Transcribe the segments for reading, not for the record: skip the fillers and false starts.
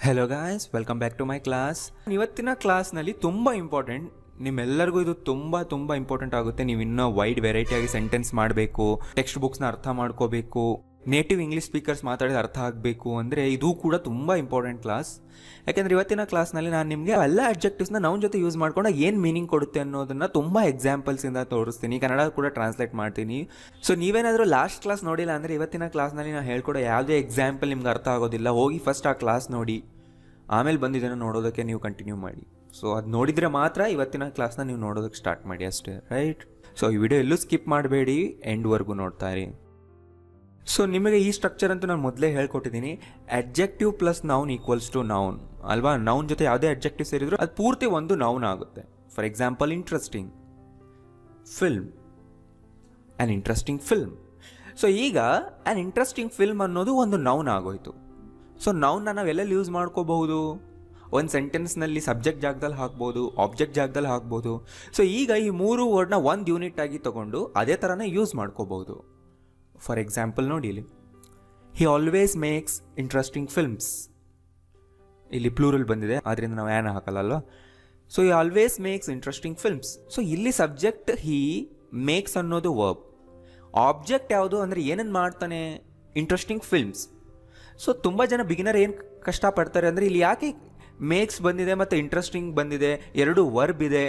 Hello guys, welcome back to my class. ಇವತ್ತಿನ ಕ್ಲಾಸ್ನಲ್ಲಿ ತುಂಬ ಇಂಪಾರ್ಟೆಂಟ್, ನಿಮ್ಮೆಲ್ಲರಿಗೂ ಇದು ತುಂಬ ಇಂಪಾರ್ಟೆಂಟ್ ಆಗುತ್ತೆ. ನೀವು ಇನ್ನೂ ವೈಡ್ ವೆರೈಟಿಯಾಗಿ ಸೆಂಟೆನ್ಸ್ ಮಾಡಬೇಕು, ಟೆಕ್ಸ್ಟ್ ಬುಕ್ಸ್ನ ಅರ್ಥ ಮಾಡ್ಕೋಬೇಕು, ನೇಟಿವ್ ಇಂಗ್ಲೀಷ್ ಸ್ಪೀಕರ್ಸ್ ಮಾತಾಡಿದ ಅರ್ಥ ಆಗಬೇಕು ಅಂದರೆ ಇದು ಕೂಡ ತುಂಬ ಇಂಪಾರ್ಟೆಂಟ್ ಕ್ಲಾಸ್. ಯಾಕೆಂದರೆ ಇವತ್ತಿನ ಕ್ಲಾಸ್ನಲ್ಲಿ ನಾನು ನಿಮಗೆ ಎಲ್ಲ ಅಡ್ಜೆಕ್ಟಿವ್ಸ್ನ ನೌನ್ ಜೊತೆ ಯೂಸ್ ಮಾಡ್ಕೊಂಡು ಏನು ಮೀನಿಂಗ್ ಕೊಡುತ್ತೆ ಅನ್ನೋದನ್ನು ತುಂಬ ಎಕ್ಸಾಂಪಲ್ಸಿಂದ ತೋರಿಸ್ತೀನಿ, ಕನ್ನಡ ಕೂಡ ಟ್ರಾನ್ಸ್ಲೇಟ್ ಮಾಡ್ತೀನಿ. ಸೊ ನೀವೇನಾದರೂ ಲಾಸ್ಟ್ ಕ್ಲಾಸ್ ನೋಡಿಲ್ಲ ಅಂದರೆ ಇವತ್ತಿನ ಕ್ಲಾಸ್ನಲ್ಲಿ ನಾನು ಹೇಳ್ಕೊಡೋ ಯಾವುದೇ ಎಕ್ಸಾಂಪಲ್ ನಿಮ್ಗೆ ಅರ್ಥ ಆಗೋದಿಲ್ಲ. ಹೋಗಿ ಫಸ್ಟ್ ಆ ಕ್ಲಾಸ್ ನೋಡಿ, ಆಮೇಲೆ ಬಂದಿದ್ದನ್ನು ನೋಡೋದಕ್ಕೆ ನೀವು ಕಂಟಿನ್ಯೂ ಮಾಡಿ. ಸೊ ಅದು ನೋಡಿದರೆ ಮಾತ್ರ ಇವತ್ತಿನ ಕ್ಲಾಸ್ನ ನೀವು ನೋಡೋದಕ್ಕೆ ಸ್ಟಾರ್ಟ್ ಮಾಡಿ ಅಷ್ಟೇ, ರೈಟ್? ಸೊ ಈ ವಿಡಿಯೋ ಎಲ್ಲೂ ಸ್ಕಿಪ್ ಮಾಡಬೇಡಿ, ಎಂಡ್ವರೆಗೂ ನೋಡ್ತಾ ಇರಿ. ಸೊ ನಿಮಗೆ ಈ ಸ್ಟ್ರಕ್ಚರ್ ಅಂತೂ ನಾನು ಮೊದಲೇ ಹೇಳ್ಕೊಟ್ಟಿದ್ದೀನಿ. Adjective plus noun equals to noun ಅಲ್ವಾ? ನೌನ್ ಜೊತೆ ಯಾವುದೇ ಅಡ್ಜೆಕ್ಟಿವ್ ಸೇರಿದ್ರು ಅದು ಪೂರ್ತಿ ಒಂದು ನೌನ್ ಆಗುತ್ತೆ. For example, interesting film, an interesting film. So ಈಗ ಆ್ಯನ್ ಇಂಟ್ರೆಸ್ಟಿಂಗ್ ಫಿಲ್ಮ್ ಅನ್ನೋದು ಒಂದು ನೌನ್ ಆಗೋಯ್ತು. ಸೊ ನೌನ್ನ ನಾವು ಎಲ್ಲೆಲ್ಲಿ ಯೂಸ್ ಮಾಡ್ಕೋಬಹುದು? ಒಂದು ಸೆಂಟೆನ್ಸ್ನಲ್ಲಿ ಸಬ್ಜೆಕ್ಟ್ ಜಾಗದಲ್ಲಿ ಹಾಕ್ಬೋದು, ಆಬ್ಜೆಕ್ಟ್ ಜಾಗದಲ್ಲಿ ಹಾಕ್ಬೋದು. ಸೊ ಈಗ ಈ ಮೂರು ವರ್ಡ್ನ ಒಂದು ಯೂನಿಟ್ ಆಗಿ ತೊಗೊಂಡು ಅದೇ ಥರನೇ ಯೂಸ್ ಮಾಡ್ಕೋಬಹುದು. ಫಾರ್ ಎಕ್ಸಾಂಪಲ್ ನೋಡಿ, ಇಲ್ಲಿ he always makes interesting films. ಇಲ್ಲಿ ಪ್ಲೂರಲ್ ಬಂದಿದೆ, ಆದ್ದರಿಂದ ನಾವು ಏನು ಹಾಕಲ್ಲ. So he always makes interesting films. So ಇಲ್ಲಿ ಸಬ್ಜೆಕ್ಟ್ ಹಿ, ಮೇಕ್ಸ್ ಅನ್ನೋದು ವರ್ಬ್, ಆಬ್ಜೆಕ್ಟ್ ಯಾವುದು ಅಂದರೆ ಏನನ್ನು ಮಾಡ್ತಾನೆ? Interesting films. ಸೊ ತುಂಬ ಜನ ಬಿಗಿನರ್ ಏನು ಕಷ್ಟಪಡ್ತಾರೆ ಅಂದರೆ ಇಲ್ಲಿ ಯಾಕೆ ಮೇಕ್ಸ್ ಬಂದಿದೆ ಮತ್ತು ಇಂಟ್ರೆಸ್ಟಿಂಗ್ ಬಂದಿದೆ, ಎರಡು ವರ್ಬ್ ಇದೆ,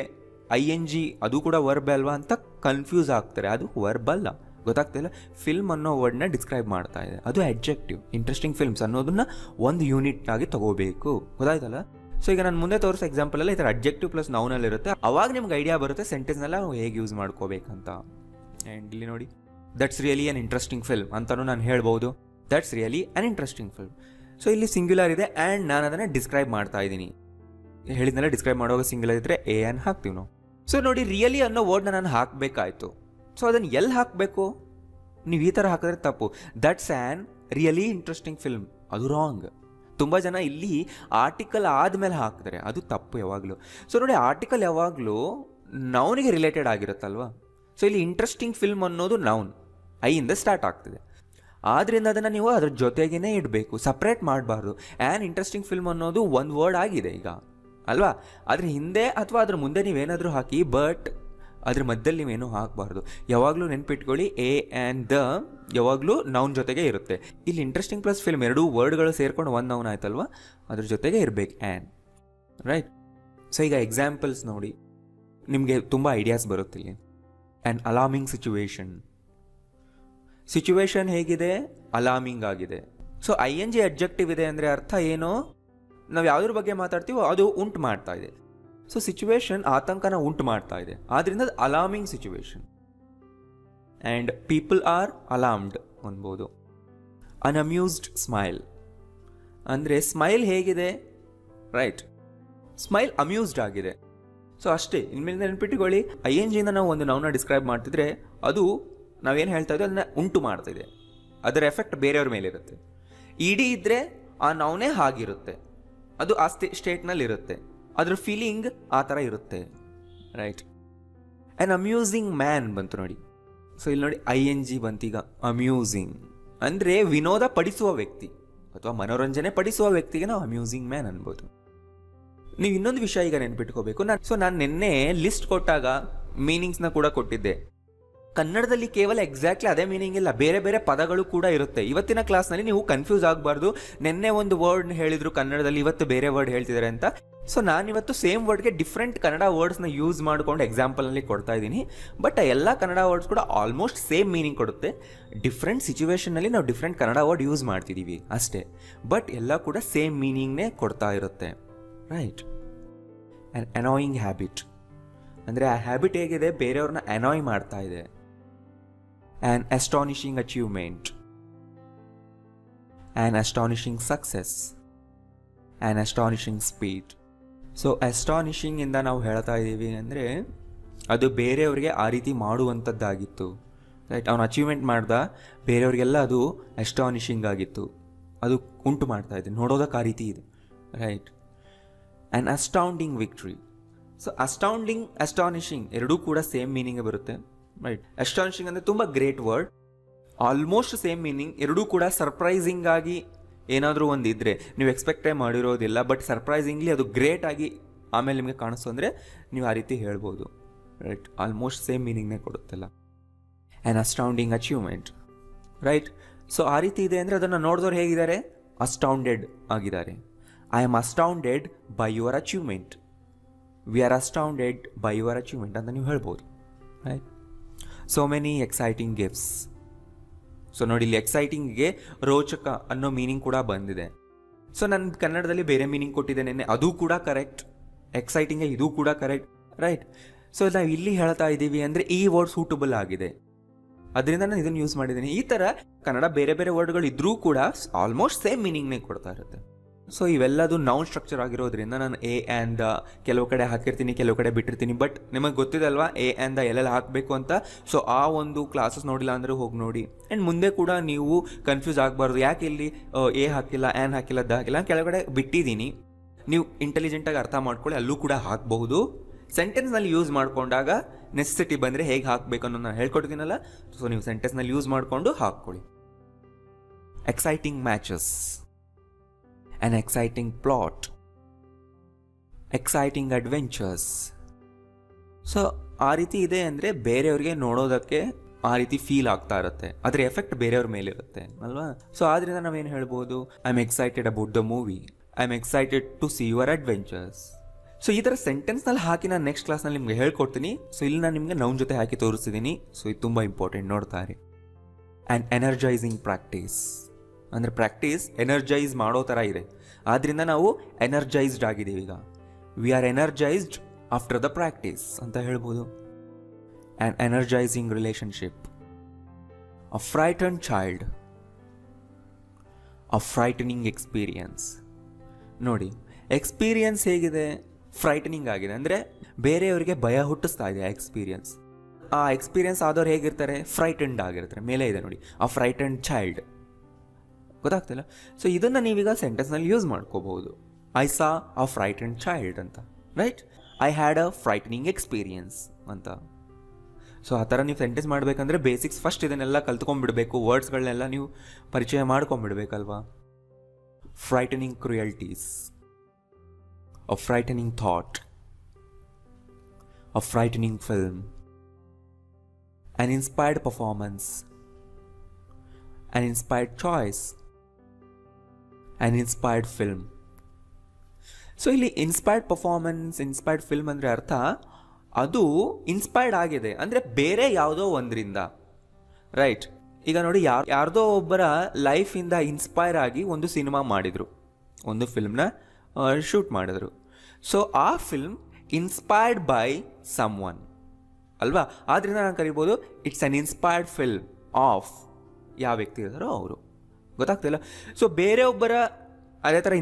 ING ಅದು ಕೂಡ ವರ್ಬ್ ಅಲ್ವಾ ಅಂತ ಕನ್ಫ್ಯೂಸ್ ಆಗ್ತಾರೆ. ಅದು ವರ್ಬ್ ಅಲ್ಲ, ಗೊತ್ತಾಗ್ತಿಲ್ಲ. ಫಿಲ್ಮ್ ಅನ್ನೋ ವರ್ಡ್ನ ಡಿಸ್ಕ್ರೈಬ್ ಮಾಡ್ತಾ ಇದೆ, ಅದು ಅಡ್ಜೆಕ್ಟಿವ್. ಇಂಟ್ರೆಸ್ಟಿಂಗ್ ಫಿಲ್ಮ್ಸ್ ಅನ್ನೋದನ್ನ ಒಂದು ಯೂನಿಟ್ ಆಗಿ ತಗೋಬೇಕು, ಗೊತ್ತಾಯ್ತಲ್ಲ? ಸೊ ಈಗ ನಾನು ಮುಂದೆ ತೋರಿಸೋ ಎಕ್ಸಾಂಪಲ್ ಈ ಥರ ಅಡ್ಜೆಕ್ಟಿವ್ ಪ್ಲಸ್ ನೌನಲ್ಲಿ ಇರುತ್ತೆ. ಅವಾಗ ನಿಮ್ಗೆ ಐಡಿಯಾ ಬರುತ್ತೆ ಸೆಂಟೆನ್ಸ್ನೆಲ್ಲ ಹೇಗೆ ಯೂಸ್ ಮಾಡ್ಕೋಬೇಕಂತ. ಆ್ಯಂಡ್ ಇಲ್ಲಿ ನೋಡಿ, that's really an interesting film ಅಂತಲೂ ನಾನು ಹೇಳ್ಬೋದು. That's really an interesting film. So ಇಲ್ಲಿ ಸಿಂಗ್ಯುಲರ್ ಇದೆ ಆ್ಯಂಡ್ ನಾನು ಅದನ್ನು ಡಿಸ್ಕ್ರೈಬ್ ಮಾಡ್ತಾ ಇದ್ದೀನಿ. ಹೇಳಿದ್ನೆಲ್ಲ ಡಿಸ್ಕ್ರೈಬ್ ಮಾಡುವಾಗ ಸಿಂಗ್ಯುಲರ್ ಇದ್ದರೆ ಎ ಅನ್ನು ಹಾಕ್ತೀವಿ ನಾವು. ಸೊ ನೋಡಿ, ರಿಯಲಿ ಅನ್ನೋ ವರ್ಡ್ನ ನಾನು ಹಾಕಬೇಕಾಯ್ತು. ಸೊ ಅದನ್ನು ಎಲ್ಲಿ ಹಾಕಬೇಕು? ನೀವು ಈ ಥರ ಹಾಕಿದ್ರೆ ತಪ್ಪು. That's an really interesting film, ಅದು ರಾಂಗ್. ತುಂಬ ಜನ ಇಲ್ಲಿ ಆರ್ಟಿಕಲ್ ಆದಮೇಲೆ ಹಾಕ್ತಾರೆ, ಅದು ತಪ್ಪು ಯಾವಾಗಲೂ. ಸೊ ನೋಡಿ, ಆರ್ಟಿಕಲ್ ಯಾವಾಗಲೂ ನೌನಿಗೆ ರಿಲೇಟೆಡ್ ಆಗಿರುತ್ತಲ್ವ? ಸೊ ಇಲ್ಲಿ ಇಂಟ್ರೆಸ್ಟಿಂಗ್ ಫಿಲ್ಮ್ ಅನ್ನೋದು ನೌನ್, ಐಯಿಂದ ಸ್ಟಾರ್ಟ್ ಆಗ್ತಿದೆ. ಆದ್ದರಿಂದ ಅದನ್ನು ನೀವು ಅದ್ರ ಜೊತೆಗೇ ಇಡಬೇಕು, ಸಪ್ರೇಟ್ ಮಾಡಬಾರ್ದು. ಆ್ಯನ್ ಇಂಟ್ರೆಸ್ಟಿಂಗ್ ಫಿಲ್ಮ್ ಅನ್ನೋದು ಒಂದು ವರ್ಡ್ ಆಗಿದೆ ಈಗ ಅಲ್ವಾ? ಅದ್ರ ಹಿಂದೆ ಅಥವಾ ಅದ್ರ ಮುಂದೆ ನೀವೇನಾದರೂ ಹಾಕಿ, ಬಟ್ ಅದ್ರ ಮಧ್ಯದಲ್ಲಿ ನೀವೇನು ಹಾಕಬಾರ್ದು. ಯಾವಾಗಲೂ ನೆನ್ಪಿಟ್ಕೊಳ್ಳಿ, ಎ ಆ್ಯಂಡ್ ದ ಯಾವಾಗಲೂ ನೌನ್ ಜೊತೆಗೆ ಇರುತ್ತೆ. ಇಲ್ಲಿ ಇಂಟ್ರೆಸ್ಟಿಂಗ್ ಪ್ಲಸ್ ಫಿಲ್ಮ್ ಎರಡೂ ವರ್ಡ್ಗಳು ಸೇರ್ಕೊಂಡು ಒಂದು ನೌನ್ ಆಯ್ತಲ್ವ, ಅದ್ರ ಜೊತೆಗೆ ಇರಬೇಕು ಆ್ಯನ್, ರೈಟ್? ಸೊ ಈಗ ಎಕ್ಸಾಂಪಲ್ಸ್ ನೋಡಿ, ನಿಮಗೆ ತುಂಬ ಐಡಿಯಾಸ್ ಬರುತ್ತೆ ಇಲ್ಲಿ. ಆ್ಯನ್ ಅಲಾರ್ಮಿಂಗ್ ಸಿಚುವೇಶನ್ ಹೇಗಿದೆ? ಅಲಾರ್ಮಿಂಗ್ ಆಗಿದೆ. ಸೊ ING ಅಡ್ಜೆಕ್ಟಿವ್ ಇದೆ ಅಂದರೆ ಅರ್ಥ ಏನು? ನಾವು ಯಾವುದ್ರ ಬಗ್ಗೆ ಮಾತಾಡ್ತೀವೋ ಅದು ಉಂಟು ಮಾಡ್ತಾ ಇದೆ. ಸೊ ಸಿಚುವೇಶನ್ ಆತಂಕನ ಉಂಟು ಮಾಡ್ತಾ ಇದೆ, ಆದ್ದರಿಂದ ಅದು alarming situation. And people are alarmed ಅನ್ಬೋದು. ಅನ್ಅಮ್ಯೂಸ್ಡ್ ಸ್ಮೈಲ್ ಅಂದರೆ ಸ್ಮೈಲ್ ಹೇಗಿದೆ? ರೈಟ್, ಸ್ಮೈಲ್ ಅಮ್ಯೂಸ್ಡ್ ಆಗಿದೆ. ಸೊ ಅಷ್ಟೇ, ಇನ್ಮೇಲೆ ನೆನ್ಪಿಟ್ಟುಕೊಳ್ಳಿ, INGಯಿಂದ ನಾವು ಒಂದು ನೌನ ಡಿಸ್ಕ್ರೈಬ್ ಮಾಡ್ತಿದ್ರೆ ಅದು ನಾವೇನು ಹೇಳ್ತಾ ಇದ್ದೀವಿ ಅದನ್ನ ಉಂಟು ಮಾಡ್ತಿದೆ, ಅದರ ಎಫೆಕ್ಟ್ ಬೇರೆಯವ್ರ ಮೇಲೆ ಇರುತ್ತೆ. ಇಡೀ ಇದ್ದರೆ ಆ ನೌನೇ ಹಾಗಿರುತ್ತೆ, ಅದು ಆ ಸ್ಟೇಟ್ನಲ್ಲಿ ಇರುತ್ತೆ, ಅದ್ರ ಫೀಲಿಂಗ್ ಆ ಥರ ಇರುತ್ತೆ, ರೈಟ್? ಆ್ಯನ್ ಅಮ್ಯೂಸಿಂಗ್ ಮ್ಯಾನ್ ಬಂತು ನೋಡಿ. ಸೊ ಇಲ್ಲಿ ನೋಡಿ, ING ಬಂತೀಗ. ಅಮ್ಯೂಸಿಂಗ್ ಅಂದರೆ ವಿನೋದ ಪಡಿಸುವ ವ್ಯಕ್ತಿ ಅಥವಾ ಮನೋರಂಜನೆ ಪಡಿಸುವ ವ್ಯಕ್ತಿಗೆ ನಾವು ಅಮ್ಯೂಸಿಂಗ್ ಮ್ಯಾನ್ ಅನ್ಬೋದು. ನೀವು ಇನ್ನೊಂದು ವಿಷಯ ಈಗ ನೆನ್ಪಿಟ್ಕೋಬೇಕು. ನಾನು ನಿನ್ನೆ ಲಿಸ್ಟ್ ಕೊಟ್ಟಾಗ ಮೀನಿಂಗ್ಸ್ನ ಕೂಡ ಕೊಟ್ಟಿದ್ದೆ. ಕನ್ನಡದಲ್ಲಿ ಕೇವಲ ಎಕ್ಸಾಕ್ಟ್ಲಿ ಅದೇ ಮೀನಿಂಗ್ ಇಲ್ಲ, ಬೇರೆ ಬೇರೆ ಪದಗಳು ಕೂಡ ಇರುತ್ತೆ. ಇವತ್ತಿನ ಕ್ಲಾಸ್ನಲ್ಲಿ ನೀವು ಕನ್ಫ್ಯೂಸ್ ಆಗಬಾರ್ದು, ನಿನ್ನೆ ಒಂದು ವರ್ಡ್ ಹೇಳಿದ್ರು ಕನ್ನಡದಲ್ಲಿ, ಇವತ್ತು ಬೇರೆ ವರ್ಡ್ ಹೇಳ್ತಿದ್ದಾರೆ ಅಂತ. ಸೊ ನಾನಿವತ್ತು ಸೇಮ್ ವರ್ಡ್ಗೆ ಡಿಫ್ರೆಂಟ್ ಕನ್ನಡ ವರ್ಡ್ಸ್ನ ಯೂಸ್ ಮಾಡ್ಕೊಂಡು ಎಕ್ಸಾಂಪಲ್ನಲ್ಲಿ ಕೊಡ್ತಾ ಇದ್ದೀನಿ. ಬಟ್ ಎಲ್ಲ ಕನ್ನಡ ವರ್ಡ್ಸ್ ಕೂಡ ಆಲ್ಮೋಸ್ಟ್ ಸೇಮ್ ಮೀನಿಂಗ್ ಕೊಡುತ್ತೆ. ಡಿಫ್ರೆಂಟ್ ಸಿಚುವೇಷನ್ನಲ್ಲಿ ನಾವು ಡಿಫ್ರೆಂಟ್ ಕನ್ನಡ ವರ್ಡ್ ಯೂಸ್ ಮಾಡ್ತಿದ್ದೀವಿ ಅಷ್ಟೇ, ಬಟ್ ಎಲ್ಲ ಕೂಡ ಸೇಮ್ ಮೀನಿಂಗ್ನೇ ಕೊಡ್ತಾ ಇರುತ್ತೆ, ರೈಟ್? ಆ್ಯನ್ ಅನಾಯಿಂಗ್ ಹ್ಯಾಬಿಟ್ ಅಂದರೆ ಆ ಹ್ಯಾಬಿಟ್ ಹೇಗಿದೆ? ಬೇರೆಯವ್ರನ್ನ ಅನಾಯ್ ಮಾಡ್ತಾ ಇದೆ. An astonishing achievement, an astonishing success, an astonishing speed. So astonishing ಇಂದ ನಾವು ಹೇಳ್ತಾ ಇದ್ದೀವಿ ಅಂದರೆ ಅದು ಬೇರೆಯವ್ರಿಗೆ ಆ ರೀತಿ ಮಾಡುವಂಥದ್ದಾಗಿತ್ತು, ರೈಟ್? ಅವನು ಅಚೀವ್ಮೆಂಟ್ ಮಾಡ್ದ, ಬೇರೆಯವ್ರಿಗೆಲ್ಲ ಅದು ಅಸ್ಟಾನಿಷಿಂಗ್ ಆಗಿತ್ತು, ಅದು ಉಂಟು ಮಾಡ್ತಾ ಇದೆ, ನೋಡೋದಕ್ಕೆ ಆ ರೀತಿ ಇದೆ, right? An astounding victory. So astounding, astonishing ಎರಡೂ ಕೂಡ ಸೇಮ್ ಮೀನಿಂಗ್ ಬರುತ್ತೆ, ರೈಟ್? ಅಸ್ಟಾನಿಷಿಂಗ್ ಅಂದರೆ ತುಂಬ great word, almost same meaning. ಎರಡೂ ಕೂಡ ಸರ್ಪ್ರೈಸಿಂಗ್ ಆಗಿ ಏನಾದರೂ ಒಂದು ಇದ್ದರೆ ನೀವು ಎಕ್ಸ್ಪೆಕ್ಟೇ ಮಾಡಿರೋದಿಲ್ಲ, ಬಟ್ ಸರ್ಪ್ರೈಸಿಂಗ್ಲಿ ಅದು ಗ್ರೇಟ್ ಆಗಿ ಆಮೇಲೆ ನಿಮಗೆ ಕಾಣಿಸ್ತು ಅಂದರೆ ನೀವು ಆ ರೀತಿ ಹೇಳ್ಬೋದು. ರೈಟ್, ಆಲ್ಮೋಸ್ಟ್ ಸೇಮ್ ಮೀನಿಂಗ್ನೇ ಕೊಡುತ್ತಲ್ಲ. An astounding achievement. Right, so ಆ ರೀತಿ ಇದೆ ಅಂದರೆ ಅದನ್ನು ನೋಡಿದವ್ರು ಹೇಗಿದ್ದಾರೆ? ಅಸ್ಟೌಂಡೆಡ್ ಆಗಿದ್ದಾರೆ. I am ಅಸ್ಟೌಂಡೆಡ್ by your achievement. We are astounded by your achievement ಅಂತ ನೀವು ಹೇಳ್ಬೋದು. Right, so many exciting gifts. So ನೋಡಿ, ಇಲ್ಲಿ ಎಕ್ಸೈಟಿಂಗ್ಗೆ ರೋಚಕ ಅನ್ನೋ ಮೀನಿಂಗ್ ಕೂಡ ಬಂದಿದೆ. ಸೊ ನಾನು ಕನ್ನಡದಲ್ಲಿ ಬೇರೆ ಮೀನಿಂಗ್ ಕೊಟ್ಟಿದ್ದೇನೆ, ಅದು ಕೂಡ ಕರೆಕ್ಟ್. ಎಕ್ಸೈಟಿಂಗ್ಗೆ ಇದು ಕೂಡ ಕರೆಕ್ಟ್. ರೈಟ್, ಸೊ ನಾವು ಇಲ್ಲಿ ಹೇಳ್ತಾ ಇದ್ದೀವಿ ಅಂದರೆ ಈ ವರ್ಡ್ ಸೂಟಬಲ್ ಆಗಿದೆ, ಅದರಿಂದ ನಾನು ಇದನ್ನು ಯೂಸ್ ಮಾಡಿದ್ದೀನಿ. ಈ ಥರ ಕನ್ನಡ ಬೇರೆ ಬೇರೆ ವರ್ಡ್ಗಳು ಇದ್ರೂ ಕೂಡ ಆಲ್ಮೋಸ್ಟ್ ಸೇಮ್ ಮೀನಿಂಗ್ನೇ ಕೊಡ್ತಾ ಇರುತ್ತೆ. ಸೊ ಇವೆಲ್ಲದು ನೌನ್ ಸ್ಟ್ರಕ್ಚರ್ ಆಗಿರೋದ್ರಿಂದ ನಾನು ಎ ಆ್ಯಂಡ್ ಕೆಲವು ಕಡೆ ಹಾಕಿರ್ತೀನಿ, ಕೆಲವು ಕಡೆ ಬಿಟ್ಟಿರ್ತೀನಿ. ಬಟ್ ನಿಮಗೆ ಗೊತ್ತಿದೆ ಅಲ್ವಾ ಎ ಆ್ಯಂಡ್ ಎಲ್ಲೆಲ್ಲ ಹಾಕಬೇಕು ಅಂತ. ಸೊ ಆ ಒಂದು ಕ್ಲಾಸಸ್ ನೋಡಿಲ್ಲ ಅಂದರೆ ಹೋಗಿ ನೋಡಿ. ಆ್ಯಂಡ್ ಮುಂದೆ ಕೂಡ ನೀವು ಕನ್ಫ್ಯೂಸ್ ಆಗಬಾರ್ದು, ಯಾಕೆ ಇಲ್ಲಿ ಎ ಹಾಕಿಲ್ಲ, ಆ್ಯನ್ ಹಾಕಿಲ್ಲ, ದ ಹಾಕಿಲ್ಲ. ಕೆಳಗಡೆ ಬಿಟ್ಟಿದ್ದೀನಿ, ನೀವು ಇಂಟೆಲಿಜೆಂಟಾಗಿ ಅರ್ಥ ಮಾಡ್ಕೊಳ್ಳಿ, ಅಲ್ಲೂ ಕೂಡ ಹಾಕಬಹುದು. ಸೆಂಟೆನ್ಸ್ನಲ್ಲಿ ಯೂಸ್ ಮಾಡಿಕೊಂಡಾಗ ನೆಸೆಸಿಟಿ ಬಂದರೆ ಹೇಗೆ ಹಾಕಬೇಕು ಅನ್ನೋ ನಾನು ಹೇಳ್ಕೊಡ್ತೀನಲ್ಲ, ಸೊ ನೀವು ಸೆಂಟೆನ್ಸ್ನಲ್ಲಿ ಯೂಸ್ ಮಾಡಿಕೊಂಡು ಹಾಕ್ಕೊಳ್ಳಿ. Exciting matches, an exciting plot, exciting adventures. So ಆ ರೀತಿ ಇದೆ ಅಂದರೆ ಬೇರೆಯವ್ರಿಗೆ ನೋಡೋದಕ್ಕೆ ಆ ರೀತಿ ಫೀಲ್ ಆಗ್ತಾ ಇರುತ್ತೆ, ಅದರ ಎಫೆಕ್ಟ್ ಬೇರೆಯವ್ರ ಮೇಲಿರುತ್ತೆ ಅಲ್ವಾ. ಸೊ ಆದ್ದರಿಂದ ನಾವೇನು ಹೇಳ್ಬೋದು? I am excited about the movie, I am excited to see your adventures. So ಈ ಥರ ಸೆಂಟೆನ್ಸ್ನಲ್ಲಿ ಹಾಕಿ ನಾನು ನೆಕ್ಸ್ಟ್ ಕ್ಲಾಸ್ನಲ್ಲಿ ನಿಮಗೆ ಹೇಳ್ಕೊಡ್ತೀನಿ. ಸೊ ಇಲ್ಲಿ ನಾನು ನಿಮಗೆ ನೌನ್ ಜೊತೆ ಹಾಕಿ ತೋರಿಸ್ತಿದ್ದೀನಿ. ಸೊ ಇದು ತುಂಬ ಇಂಪಾರ್ಟೆಂಟ್, ನೋಡ್ತಾರೆ. ಆ್ಯಂಡ್ ಎನರ್ಜೈಸಿಂಗ್ ಪ್ರಾಕ್ಟೀಸ್ ಅಂದರೆ ಪ್ರಾಕ್ಟೀಸ್ ಎನರ್ಜೈಸ್ ಮಾಡೋ ಥರ ಇದೆ, ಆದ್ದರಿಂದ ನಾವು ಎನರ್ಜೈಸ್ಡ್ ಆಗಿದ್ದೀವಿ ಈಗ. We are energised after the practice ಅಂತ ಹೇಳ್ಬೋದು. And energising relationship, a frightened child, a frightening experience. ನೋಡಿ, ಎಕ್ಸ್ಪೀರಿಯನ್ಸ್ ಹೇಗಿದೆ? ಫ್ರೈಟನಿಂಗ್ ಆಗಿದೆ, ಅಂದರೆ ಬೇರೆಯವರಿಗೆ ಭಯ ಹುಟ್ಟಿಸ್ತಾ ಇದೆ ಆ ಎಕ್ಸ್ಪೀರಿಯನ್ಸ್. ಆ ಎಕ್ಸ್ಪೀರಿಯನ್ಸ್ ಆದವ್ರು ಹೇಗಿರ್ತಾರೆ? ಫ್ರೈಟನ್ಡ್ ಆಗಿರ್ತಾರೆ. ಮೇಲೆ ಇದೆ ನೋಡಿ, ಅ ಫ್ರೈಟನ್ಡ್ ಚೈಲ್ಡ್. ಗೊತ್ತಾಗ್ತಿಲ್ಲ? ಸೊ ಇದನ್ನು ನೀವೀಗ ಸೆಂಟೆನ್ಸ್ನಲ್ಲಿ ಯೂಸ್ ಮಾಡ್ಕೋಬಹುದು. I saw a frightened child ಅಂತ. Right, I had a frightening experience ಅಂತ. ಸೊ ಆ ಥರ ನೀವು ಸೆಂಟೆನ್ಸ್ ಮಾಡಬೇಕಂದ್ರೆ ಬೇಸಿಕ್ಸ್ ಫಸ್ಟ್ ಇದನ್ನೆಲ್ಲ ಕಲ್ತ್ಕೊಂಡ್ಬಿಡ್ಬೇಕು, ವರ್ಡ್ಸ್ಗಳನ್ನೆಲ್ಲ ನೀವು ಪರಿಚಯ ಮಾಡ್ಕೊಂಡ್ಬಿಡ್ಬೇಕಲ್ವಾ. Frightening cruelties, a frightening thought, a frightening film, an inspired performance, an inspired choice, an inspired film. So ಇಲ್ಲಿ ಇನ್ಸ್ಪೈರ್ಡ್ ಪರ್ಫಾರ್ಮೆನ್ಸ್, ಇನ್ಸ್ಪೈರ್ಡ್ ಫಿಲ್ಮ್ ಅಂದರೆ ಅರ್ಥ ಅದು ಇನ್ಸ್ಪೈರ್ಡ್ ಆಗಿದೆ ಅಂದರೆ ಬೇರೆ ಯಾವುದೋ ಒಂದರಿಂದ. ರೈಟ್, ಈಗ ನೋಡಿ, ಯಾರ್ದೋ ಒಬ್ಬರ ಲೈಫಿಂದ ಇನ್ಸ್ಪೈರ್ ಆಗಿ ಒಂದು ಸಿನಿಮಾ ಮಾಡಿದರು, ಒಂದು ಫಿಲ್ಮ್ನ ಶೂಟ್ ಮಾಡಿದ್ರು. ಸೊ ಆ film inspired by someone ಅಲ್ವಾ, ಆದ್ದರಿಂದ ನಾನು ಕರಿಬೋದು it's an inspired film of ಯಾವ ವ್ಯಕ್ತಿ ಇದ್ದಾರೋ ಅವರು. ಗೊತ್ತಾಗ್ತಿಲ್ಲ? ಸೊ ಬೇರೆಯೊಬ್ಬರ ಅದೇ ಥರ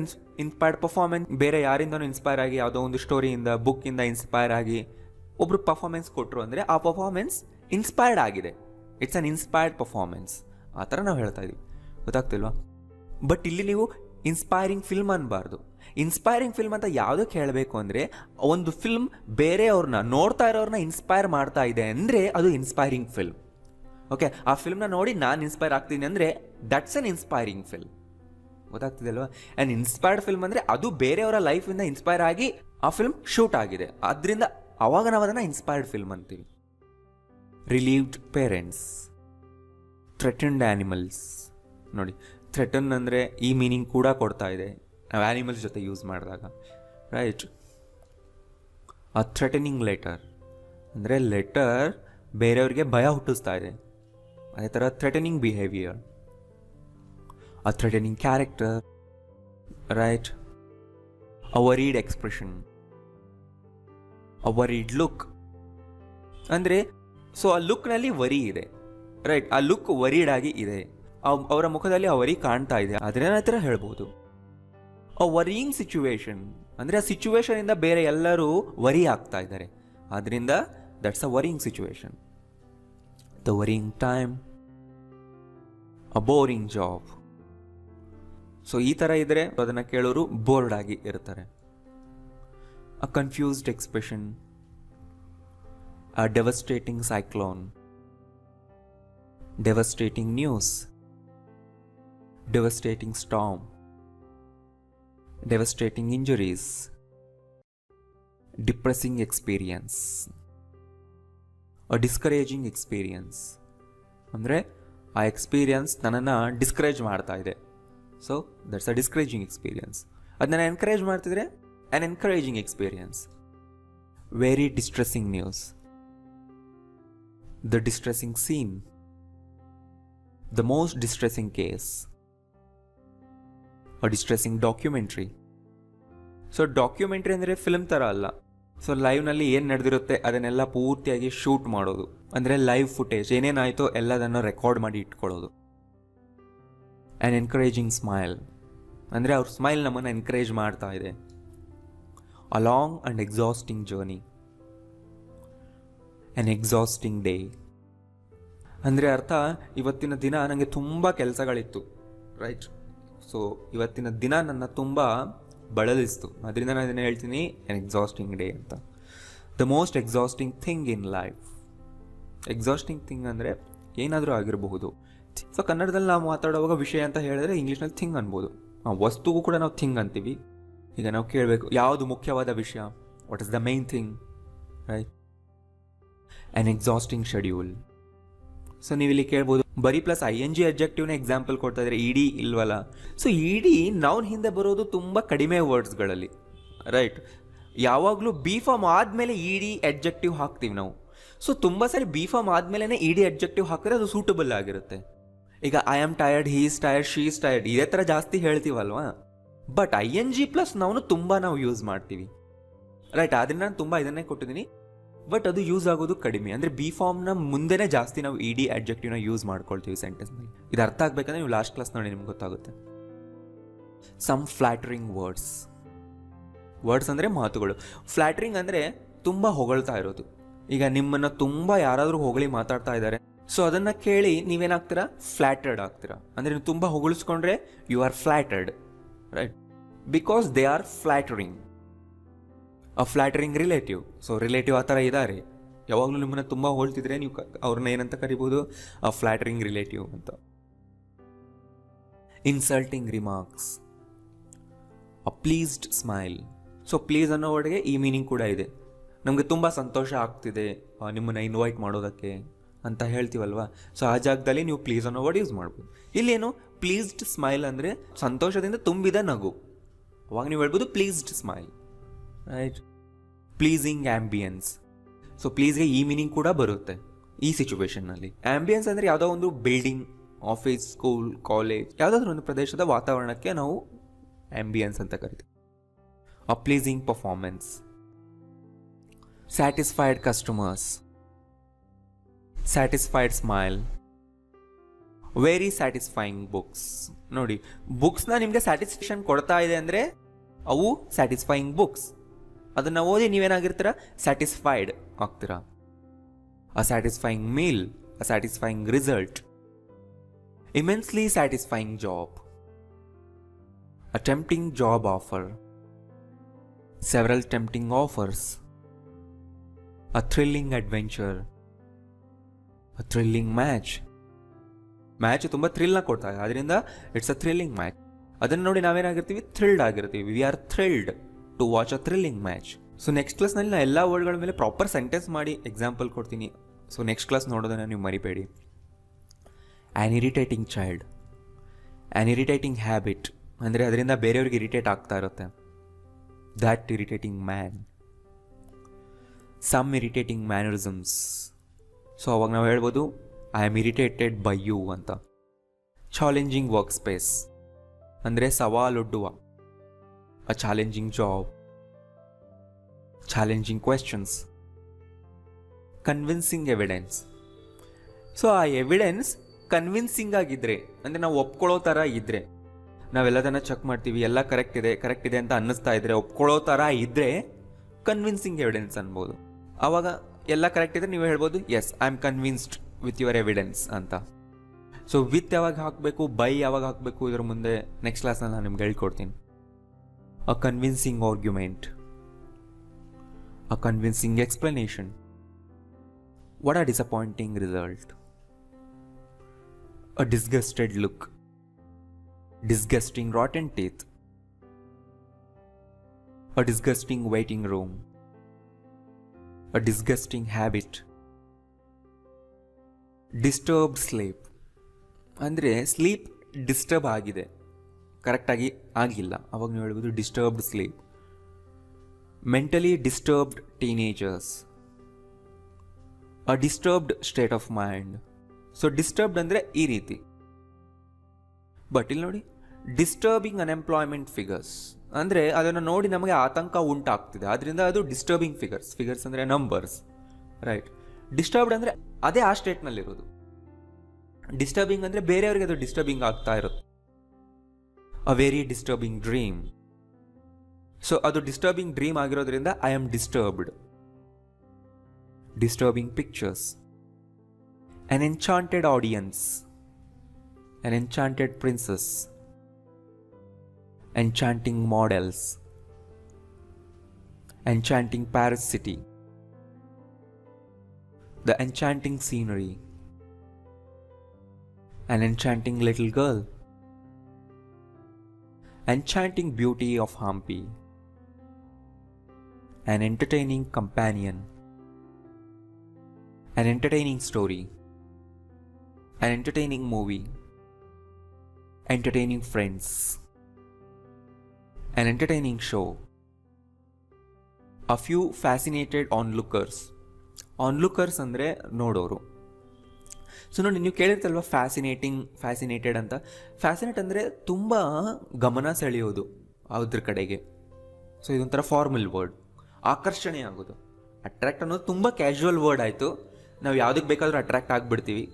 ಇನ್ಸ್ಪೈರ್ಡ್ ಪರ್ಫಾರ್ಮೆನ್ಸ್ ಬೇರೆ ಯಾರಿಂದನೂ ಇನ್ಸ್ಪೈರ್ ಆಗಿ ಯಾವುದೋ ಒಂದು ಸ್ಟೋರಿಯಿಂದ, ಬುಕ್ಕಿಂದ ಇನ್ಸ್ಪೈರ್ ಆಗಿ ಒಬ್ಬರು ಪರ್ಫಾರ್ಮೆನ್ಸ್ ಕೊಟ್ಟರು ಅಂದರೆ ಆ ಪರ್ಫಾರ್ಮೆನ್ಸ್ ಇನ್ಸ್ಪೈರ್ಡ್ ಆಗಿದೆ, ಇಟ್ಸ್ ಅನ್ ಇನ್ಸ್ಪೈರ್ಡ್ ಪರ್ಫಾರ್ಮೆನ್ಸ್. ಆ ಥರ ನಾವು ಹೇಳ್ತಾ ಇದ್ದೀವಿ. ಗೊತ್ತಾಗ್ತಿಲ್ವಾ? ಬಟ್ ಇಲ್ಲಿ ನೀವು ಇನ್ಸ್ಪೈರಿಂಗ್ ಫಿಲ್ಮ್ ಅನ್ನಬಾರ್ದು. ಇನ್ಸ್ಪೈರಿಂಗ್ ಫಿಲ್ಮ್ ಅಂತ ಯಾವುದಕ್ಕೆ ಹೇಳಬೇಕು ಅಂದರೆ, ಒಂದು ಫಿಲ್ಮ್ ಬೇರೆಯವ್ರನ್ನ, ನೋಡ್ತಾ ಇರೋರನ್ನ ಇನ್ಸ್ಪೈರ್ ಮಾಡ್ತಾ ಇದೆ ಅಂದರೆ ಅದು ಇನ್ಸ್ಪೈರಿಂಗ್ ಫಿಲ್ಮ್. ಓಕೆ, ಆ ಫಿಲ್ಮ್ನ ನೋಡಿ ನಾನು ಇನ್ಸ್ಪೈರ್ ಆಗ್ತೀನಿ ಅಂದರೆ ದಟ್ಸ್ ಅನ್ ಇನ್ಸ್ಪೈರಿಂಗ್ ಫಿಲ್ಮ್. ಗೊತ್ತಾಗ್ತಿದೆ ಅಲ್ವಾ? ಆ್ಯಂಡ್ ಇನ್ಸ್ಪೈರ್ಡ್ ಫಿಲ್ಮ್ ಅಂದರೆ ಅದು ಬೇರೆಯವರ ಲೈಫಿಂದ ಇನ್ಸ್ಪೈರ್ ಆಗಿ ಆ ಫಿಲ್ಮ್ ಶೂಟ್ ಆಗಿದೆ, ಆದ್ದರಿಂದ ಅವಾಗ ನಾವು ಅದನ್ನು ಇನ್ಸ್ಪೈರ್ಡ್ ಫಿಲ್ಮ್ ಅಂತೀವಿ. Relieved parents, threatened animals. ನೋಡಿ, ಥ್ರೆಟನ್ ಅಂದರೆ ಈ ಮೀನಿಂಗ್ ಕೂಡ ಕೊಡ್ತಾ ಇದೆ ನಾವು ಆ್ಯನಿಮಲ್ಸ್ ಜೊತೆ ಯೂಸ್ ಮಾಡಿದಾಗ. ರೈಟ್, ಅ ಥ್ರೆಟನಿಂಗ್ ಲೆಟರ್ ಅಂದರೆ ಲೆಟರ್ ಬೇರೆಯವ್ರಿಗೆ ಭಯ ಹುಟ್ಟಿಸ್ತಾ ಇದೆ, ಅದೇ ಥರ ಥ್ರೆಟನಿಂಗ್ ಬಿಹೇವಿಯರ್. ಅ ಥ್ರೆಟನಿಂಗ್ ಕ್ಯಾರೆಕ್ಟರ್. ರೈಟ್, ಅ ವರೀಡ್ ಎಕ್ಸ್ಪ್ರೆಷನ್, ಅ ವರೀಡ್ ಲುಕ್ ಅಂದರೆ ಸೊ ಆ ಲುಕ್ನಲ್ಲಿ ವರಿ ಇದೆ. ರೈಟ್, ಆ ಲುಕ್ ವರೀಡ್ ಆಗಿ ಇದೆ, ಅವರ ಮುಖದಲ್ಲಿ ಆ ವರಿ ಕಾಣ್ತಾ ಇದೆ, ಅದನ್ನ ಥರ ಹೇಳ್ಬೋದು. ಅ ವರಿಯಿಂಗ್ ಸಿಚುವೇಶನ್ ಅಂದರೆ ಆ ಸಿಚುವೇಶನಿಂದ ಬೇರೆ ಎಲ್ಲರೂ ವರಿ ಆಗ್ತಾ ಇದ್ದಾರೆ, ಆದ್ದರಿಂದ that's a worrying situation. The worrying time, a boring job. So ಈ ಥರ ಇದ್ದರೆ ಅದನ್ನು ಕೇಳೋರು ಬೋರ್ಡ್ ಆಗಿ ಇರ್ತಾರೆ. A confused expression, a devastating cyclone, devastating news, devastating storm. devastating injuries, depressing experience, a discouraging experience. ಅಂದರೆ ಆ ಎಕ್ಸ್ಪೀರಿಯನ್ಸ್ ನನ್ನನ್ನು ಡಿಸ್ಕರೇಜ್ ಮಾಡ್ತಾ ಇದೆ. So that's a discouraging experience. ಅದನ್ನ ಎನ್ಕರೇಜ್ ಮಾಡ್ತಿದ್ರೆ an encouraging experience. Very distressing news, the distressing scene, the most distressing case, a distressing documentary. So documentary ಅಂದರೆ film ಥರ ಅಲ್ಲ. ಸೊ ಲೈವ್ನಲ್ಲಿ ಏನು ನಡೆದಿರುತ್ತೆ ಅದನ್ನೆಲ್ಲ ಪೂರ್ತಿಯಾಗಿ ಶೂಟ್ ಮಾಡೋದು, ಅಂದರೆ ಲೈವ್ ಫುಟೇಜ್ ಏನೇನಾಯಿತೋ ಎಲ್ಲದನ್ನು ರೆಕಾರ್ಡ್ ಮಾಡಿ ಇಟ್ಕೊಳ್ಳೋದು. ಆ್ಯನ್ ಎನ್ಕರೇಜಿಂಗ್ ಸ್ಮೈಲ್, ಅಂದರೆ ಅವ್ರ ಸ್ಮೈಲ್ ನಮ್ಮನ್ನು ಎನ್ಕರೇಜ್ ಮಾಡ್ತಾ ಇದೆ. A long and exhausting journey, an exhausting day. ಅಂದರೆ ಅರ್ಥ ಇವತ್ತಿನ ದಿನ ನನಗೆ ತುಂಬ ಕೆಲಸಗಳಿತ್ತು, ರೈಟ್. ಸೊ ಇವತ್ತಿನ ದಿನ ನನ್ನ ತುಂಬ ಬಳಲಿಸ್ತು, ಅದರಿಂದ ನಾನು ಇದನ್ನು ಹೇಳ್ತೀನಿ ಆ್ಯನ್ ಎಕ್ಸಾಸ್ಟಿಂಗ್ ಡೇ ಅಂತ. The most exhausting thing in life. Exhausting thing ಅಂದರೆ ಏನಾದರೂ ಆಗಿರಬಹುದು. ಸೊ ಕನ್ನಡದಲ್ಲಿ ನಾವು ಮಾತಾಡುವಾಗ ವಿಷಯ ಅಂತ ಹೇಳಿದ್ರೆ ಇಂಗ್ಲೀಷ್ನಲ್ಲಿ ಥಿಂಗ್ ಅನ್ಬೋದು. ವಸ್ತುಗೂ ಕೂಡ ನಾವು ಥಿಂಗ್ ಅಂತೀವಿ. ಈಗ ನಾವು ಕೇಳಬೇಕು ಯಾವುದು ಮುಖ್ಯವಾದ ವಿಷಯ, what is the main thing, right. An exhausting schedule. So ನೀವು ಇಲ್ಲಿ ಕೇಳ್ಬೋದು ಬರೀ ಪ್ಲಸ್ ING ಅಬ್ಜೆಕ್ಟಿವ್ನ ಎಕ್ಸಾಂಪಲ್ ಕೊಡ್ತಾ ಇದ್ದಾರೆ, ಇಡಿ ಇಲ್ವಲ್ಲ. ಸೊ ಇಡಿ ನೌನ್ ಹಿಂದೆ ಬರೋದು ತುಂಬ ಕಡಿಮೆ ವರ್ಡ್ಸ್ಗಳಲ್ಲಿ, ರೈಟ್. ಯಾವಾಗಲೂ ಬಿ ಫಾರ್ಮ್ ಆದಮೇಲೆ ಇಡಿ ಅಬ್ಜೆಕ್ಟಿವ್ ಹಾಕ್ತೀವಿ ನಾವು. ಸೊ ತುಂಬ ಸರಿ ಬಿ ಫಾರ್ಮ್ ಆದಮೇಲೆ ಇಡಿ ಅಬ್ಜೆಕ್ಟಿವ್ ಹಾಕಿದ್ರೆ ಅದು ಸೂಟಬಲ್ ಆಗಿರುತ್ತೆ. ಈಗ I am tired, he is tired, she is tired, ಇದೇ ಥರ ಜಾಸ್ತಿ ಹೇಳ್ತೀವಲ್ವಾ. ಬಟ್ ING ಪ್ಲಸ್ ತುಂಬ ನಾವು ಯೂಸ್ ಮಾಡ್ತೀವಿ, ರೈಟ್. ಆದ್ದರಿಂದ ನಾನು ತುಂಬ ಇದನ್ನೇ ಕೊಟ್ಟಿದ್ದೀನಿ. ಬಟ್ ಅದು ಯೂಸ್ ಆಗೋದು ಕಡಿಮೆ. ಅಂದರೆ ಬಿ ಫಾರ್ಮ್ನ ಮುಂದೆನೇ ಜಾಸ್ತಿ ನಾವು ಇಡಿ ಅಡ್ಜೆಕ್ಟಿವ್ನ ಯೂಸ್ ಮಾಡ್ಕೊಳ್ತೀವಿ ಸೆಂಟೆನ್ಸ್ನಲ್ಲಿ. ಇದು ಅರ್ಥ ಆಗಬೇಕಂದ್ರೆ ನೀವು ಲಾಸ್ಟ್ ಕ್ಲಾಸ್ ನೋಡಿ ನಿಮ್ಗೆ ಗೊತ್ತಾಗುತ್ತೆ. Some flattering words. ವರ್ಡ್ಸ್ ಅಂದರೆ ಮಾತುಗಳು. ಫ್ಲಾಟರಿಂಗ್ ಅಂದರೆ ತುಂಬ ಹೊಗಳ್ತಾ ಇರೋದು. ಈಗ ನಿಮ್ಮನ್ನು ತುಂಬ ಯಾರಾದರೂ ಹೊಗಳಿ ಮಾತಾಡ್ತಾ ಇದ್ದಾರೆ, ಸೊ ಅದನ್ನು ಕೇಳಿ ನೀವೇನಾಗ್ತೀರಾ, ಫ್ಲಾಟರ್ಡ್ ಆಗ್ತೀರಾ. ಅಂದರೆ ನೀವು ತುಂಬ ಹೊಗಳಿಸ್ಕೊಂಡ್ರೆ you are flattered, right. Because they are flattering. A flattering relative. So relative ಆ ಥರ ಇದ್ದಾರೆ, ಯಾವಾಗಲೂ ನಿಮ್ಮನ್ನು ತುಂಬ ಹೋಲ್ತಿದ್ರೆ ನೀವು ಅವ್ರನ್ನ ಏನಂತ ಕರಿಬೋದು, ಅ ಫ್ಲಾಟರಿಂಗ್ ರಿಲೇಟಿವ್ ಅಂತ. Insulting remarks, a pleased smile. So please ಅನ್ನೋ ವರ್ಡ್ಗೆ ಈ ಮೀನಿಂಗ್ ಕೂಡ ಇದೆ. ನಮಗೆ ತುಂಬ ಸಂತೋಷ ಆಗ್ತಿದೆ ನಿಮ್ಮನ್ನು ಇನ್ವೈಟ್ ಮಾಡೋದಕ್ಕೆ ಅಂತ ಹೇಳ್ತೀವಲ್ವಾ. ಸೊ ಆ ಜಾಗದಲ್ಲಿ ನೀವು ಪ್ಲೀಸ್ ಅನ್ನೋ ವರ್ಡ್ ಯೂಸ್ ಮಾಡ್ಬೋದು. ಇಲ್ಲೇನು ಪ್ಲೀಸ್ಡ್ ಸ್ಮೈಲ್ ಅಂದರೆ ಸಂತೋಷದಿಂದ ತುಂಬಿದ ನಗು, ಅವಾಗ ನೀವು ಹೇಳ್ಬೋದು pleased smile, right. Pleasing ambience. So ಪ್ಲೀಸ್ಗೆ ಈ ಮೀನಿಂಗ್ ಕೂಡ ಬರುತ್ತೆ ಈ ಸಿಚುವೇಶನ್ನಲ್ಲಿ. ಆ್ಯಂಬಿಯನ್ಸ್ ಅಂದರೆ ಯಾವುದೋ ಒಂದು ಬಿಲ್ಡಿಂಗ್, ಆಫೀಸ್, ಸ್ಕೂಲ್, ಕಾಲೇಜ್, ಯಾವುದಾದ್ರೂ ಒಂದು ಪ್ರದೇಶದ ವಾತಾವರಣಕ್ಕೆ ನಾವು ಆ್ಯಂಬಿಯನ್ಸ್ ಅಂತ ಕರಿತೀವಿ. A pleasing performance. Satisfied customers, satisfied smile, very satisfying books. ನೋಡಿ, ಬುಕ್ಸ್ನ ನಿಮಗೆ ಸ್ಯಾಟಿಸ್ಫ್ಯಾಕ್ಷನ್ ಕೊಡ್ತಾ ಇದೆ ಅಂದರೆ ಅವು ಸ್ಯಾಟಿಸ್ಫೈಯಿಂಗ್ ಬುಕ್ಸ್. ಅದನ್ನು ಓದಿ ನೀವೇನಾಗಿರ್ತೀರ, ಸ್ಯಾಟಿಸ್ಫೈಡ್ ಆಗ್ತೀರಾ. A satisfying meal, a satisfying result, immensely satisfying job, a tempting job offer, several tempting offers, a thrilling adventure, a thrilling match. Match ತುಂಬ ಥ್ರಿಲ್ನ ಕೊಡ್ತಾ ಇದೆ, ಅದರಿಂದ ಇಟ್ಸ್ ಅ ಥ್ರಿಲ್ಲಿಂಗ್ ಮ್ಯಾಚ್. ಅದನ್ನು ನೋಡಿ ನಾವೇನಾಗಿರ್ತೀವಿ, ಥ್ರಿಲ್ಡ್ ಆಗಿರ್ತೀವಿ. We are thrilled to watch a thrilling match. So next ಕ್ಲಾಸ್ನಲ್ಲಿ ನಾನು ಎಲ್ಲ ವರ್ಡ್ಗಳ ಮೇಲೆ ಪ್ರಾಪರ್ ಸೆಂಟೆನ್ಸ್ ಮಾಡಿ ಎಕ್ಸಾಂಪಲ್ ಕೊಡ್ತೀನಿ. ಸೊ ನೆಕ್ಸ್ಟ್ ಕ್ಲಾಸ್ ನೋಡೋದನ್ನು ನೀವು ಮರಿಬೇಡಿ. An irritating child, an irritating habit, ಅಂದರೆ ಅದರಿಂದ ಬೇರೆಯವ್ರಿಗೆ ಇರಿಟೇಟ್ ಆಗ್ತಾ ಇರುತ್ತೆ. That irritating man. Some irritating mannerisms. So ಅವಾಗ ನಾವು ಹೇಳ್ಬೋದು I am irritated by you ಅಂತ. ಚಾಲೆಂಜಿಂಗ್ ವರ್ಕ್ ಸ್ಪೇಸ್, ಅಂದರೆ ಸವಾಲೊಡ್ಡುವ. A challenging job, challenging questions. Convincing evidence. So ಆ ಎವಿಡೆನ್ಸ್ ಕನ್ವಿನ್ಸಿಂಗ್ ಆಗಿದ್ದರೆ, ಅಂದರೆ ನಾವು ಒಪ್ಕೊಳ್ಳೋ ಥರ ಇದ್ದರೆ, ನಾವೆಲ್ಲದನ್ನು ಚೆಕ್ ಮಾಡ್ತೀವಿ, ಎಲ್ಲ ಕರೆಕ್ಟ್ ಇದೆ ಅಂತ ಅನ್ನಿಸ್ತಾ ಇದ್ದರೆ, ಒಪ್ಕೊಳ್ಳೋ ಥರ ಇದ್ದರೆ ಕನ್ವಿನ್ಸಿಂಗ್ ಎವಿಡೆನ್ಸ್ ಅನ್ಬೋದು. ಆವಾಗ ಎಲ್ಲ ಕರೆಕ್ಟ್ ಇದ್ದರೆ ನೀವು ಹೇಳ್ಬೋದು yes I am convinced with your evidence ಅಂತ. ಸೊ ವಿತ್ ಯಾವಾಗ ಹಾಕಬೇಕು, ಬೈ ಯಾವಾಗ ಹಾಕಬೇಕು, ಇದರ ಮುಂದೆ ನೆಕ್ಸ್ಟ್ ಕ್ಲಾಸ್ನಲ್ಲಿ ನಾನು ನಿಮ್ಗೆ ಹೇಳ್ಕೊಡ್ತೀನಿ. A convincing argument, a convincing explanation. What a disappointing result. A disgusted look, disgusting rotten teeth, a disgusting waiting room, a disgusting habit, disturbed sleep. ಅಂದರೆ ಸ್ಲೀಪ್ ಡಿಸ್ಟರ್ಬ್ ಆಗಿದೆ, ಕರೆಕ್ಟಾಗಿ ಆಗಿಲ್ಲ, ಅವಾಗ ನೀವು ಹೇಳ್ಬೋದು disturbed sleep. Mentally disturbed teenagers, a disturbed state of mind. So disturbed ಅಂದರೆ ಈ ರೀತಿ. ಬಟ್ ಇಲ್ಲಿ ನೋಡಿ, ಡಿಸ್ಟರ್ಬಿಂಗ್ ಅನ್ಎಂಪ್ಲಾಯ್ಮೆಂಟ್ ಫಿಗರ್ಸ್ ಅಂದರೆ ಅದನ್ನು ನೋಡಿ ನಮಗೆ ಆತಂಕ ಉಂಟಾಗ್ತಿದೆ, ಅದರಿಂದ ಅದು ಡಿಸ್ಟರ್ಬಿಂಗ್ ಫಿಗರ್ಸ್. ಫಿಗರ್ಸ್ ಅಂದರೆ ನಂಬರ್ಸ್, ರೈಟ್. ಡಿಸ್ಟರ್ಬ್ಡ್ ಅಂದರೆ ಅದೇ ಆ ಸ್ಟೇಟ್ನಲ್ಲಿರೋದು. ಡಿಸ್ಟರ್ಬಿಂಗ್ ಅಂದರೆ ಬೇರೆಯವ್ರಿಗೆ ಅದು ಡಿಸ್ಟರ್ಬಿಂಗ್ ಆಗ್ತಾ ಇರುತ್ತೆ. A very disturbing dream. So ಅದು ಡಿಸ್ಟರ್ಬಿಂಗ್ ಡ್ರೀಮ್ ಆಗಿರೋದ್ರಿಂದ I am disturbed. Disturbing pictures, an enchanted audience, an enchanted princess, enchanting models, enchanting Paris city, the enchanting scenery, an enchanting little girl, enchanting beauty of Hampi, an entertaining companion, an entertaining story, an entertaining movie, entertaining friends, an entertaining show, a few fascinated onlookers. Onlookers ಅಂದರೆ ನೋಡೋರು. So ನೋಡಿ, ನೀವು ಕೇಳಿರ್ತಲ್ವ fascinated ಅಂತ. Fascinate ಅಂದರೆ ತುಂಬ ಗಮನ ಸೆಳೆಯೋದು ಅದ್ರ ಕಡೆಗೆ. ಸೊ ಇದೊಂಥರ ಫಾರ್ಮಲ್ ವರ್ಡ್. ಆಕರ್ಷಣೆ ಆಗೋದು. ಅಟ್ರ್ಯಾಕ್ಟ್ ಅನ್ನೋದು ತುಂಬ ಕ್ಯಾಶುವಲ್ ವರ್ಡ್ ಆಯಿತು. ನಾವು ಯಾವುದಕ್ಕೆ ಬೇಕಾದರೂ ಅಟ್ರ್ಯಾಕ್ಟ್ ಆಗಿಬಿಡ್ತೀವಿ.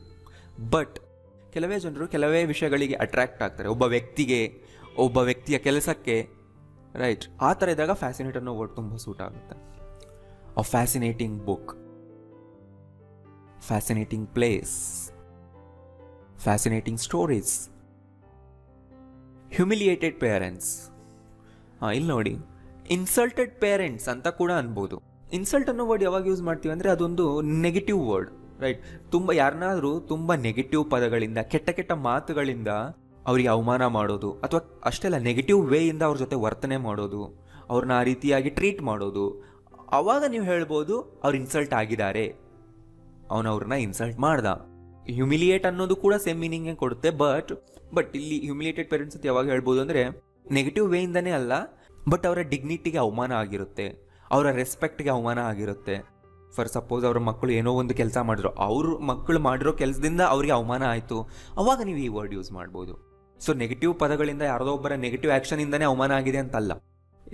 ಬಟ್ ಕೆಲವೇ ಜನರು ಕೆಲವೇ ವಿಷಯಗಳಿಗೆ ಅಟ್ರ್ಯಾಕ್ಟ್ ಆಗ್ತಾರೆ, ಒಬ್ಬ ವ್ಯಕ್ತಿಯ ಕೆಲಸಕ್ಕೆ, ರೈಟ್. ಆ ಥರ ಇದ್ದಾಗ ಫ್ಯಾಸಿನೇಟ್ ಅನ್ನೋ ವರ್ಡ್ ತುಂಬ ಸೂಟ್ ಆಗುತ್ತೆ. A fascinating book, fascinating place, fascinating stories, humiliated parents. ಇಲ್ಲಿ ನೋಡಿ, ಇನ್ಸಲ್ಟೆಡ್ ಪೇರೆಂಟ್ಸ್ ಅಂತ ಕೂಡ ಅನ್ಬೋದು. ಇನ್ಸಲ್ಟ್ ಅನ್ನೋ ವರ್ಡ್ ಯಾವಾಗ ಯೂಸ್ ಮಾಡ್ತೀವಿ ಅಂದರೆ ಅದೊಂದು ನೆಗೆಟಿವ್ ವರ್ಡ್, ರೈಟ್. ಯಾರನ್ನಾದರೂ ತುಂಬ ನೆಗೆಟಿವ್ ಪದಗಳಿಂದ, ಕೆಟ್ಟ ಮಾತುಗಳಿಂದ ಅವರಿಗೆ ಅವಮಾನ ಮಾಡೋದು, ಅಥವಾ ಅಷ್ಟೆಲ್ಲ ನೆಗೆಟಿವ್ ವೇಯಿಂದ ಅವ್ರ ಜೊತೆ ವರ್ತನೆ ಮಾಡೋದು, ಅವ್ರನ್ನ ಆ ರೀತಿಯಾಗಿ ಟ್ರೀಟ್ ಮಾಡೋದು, ಆವಾಗ ನೀವು ಹೇಳ್ಬೋದು ಅವ್ರು ಇನ್ಸಲ್ಟ್ ಆಗಿದ್ದಾರೆ, ಅವ್ರನ್ನ ಇನ್ಸಲ್ಟ್ ಮಾಡ್ದ. ಹ್ಯುಮಿಲಿಯೇಟ್ ಅನ್ನೋದು ಕೂಡ ಸೇಮ್ ಮೀನಿಂಗೇ ಕೊಡುತ್ತೆ. ಬಟ್ ಇಲ್ಲಿ ಹ್ಯುಮಿಲಿಯೇಟೆಡ್ ಪೇರೆಂಟ್ಸ್ ಅಂತ ಯಾವಾಗ ಹೇಳ್ಬೋದು ಅಂದರೆ ನೆಗೆಟಿವ್ ವೇಯಿಂದನೇ ಅಲ್ಲ, ಬಟ್ ಅವರ ಡಿಗ್ನಿಟಿಗೆ ಅವಮಾನ ಆಗಿರುತ್ತೆ, ಅವರ ರೆಸ್ಪೆಕ್ಟ್ಗೆ ಅವಮಾನ ಆಗಿರುತ್ತೆ. ಫಾರ್ ಸಪೋಸ್ ಅವರ ಮಕ್ಕಳು ಏನೋ ಒಂದು ಕೆಲಸ ಮಾಡಿದ್ರು, ಅವ್ರ ಮಕ್ಕಳು ಮಾಡಿರೋ ಕೆಲಸದಿಂದ ಅವ್ರಿಗೆ ಅವಮಾನ ಆಯಿತು, ಅವಾಗ ನೀವು ಈ ವರ್ಡ್ ಯೂಸ್ ಮಾಡ್ಬೋದು. ಸೊ ನೆಗೆಟಿವ್ ಪದಗಳಿಂದ, ಯಾರದೋ ಒಬ್ಬರ ನೆಗೆಟಿವ್ ಆ್ಯಕ್ಷನಿಂದನೇ ಅವಮಾನ ಆಗಿದೆ ಅಂತಲ್ಲ.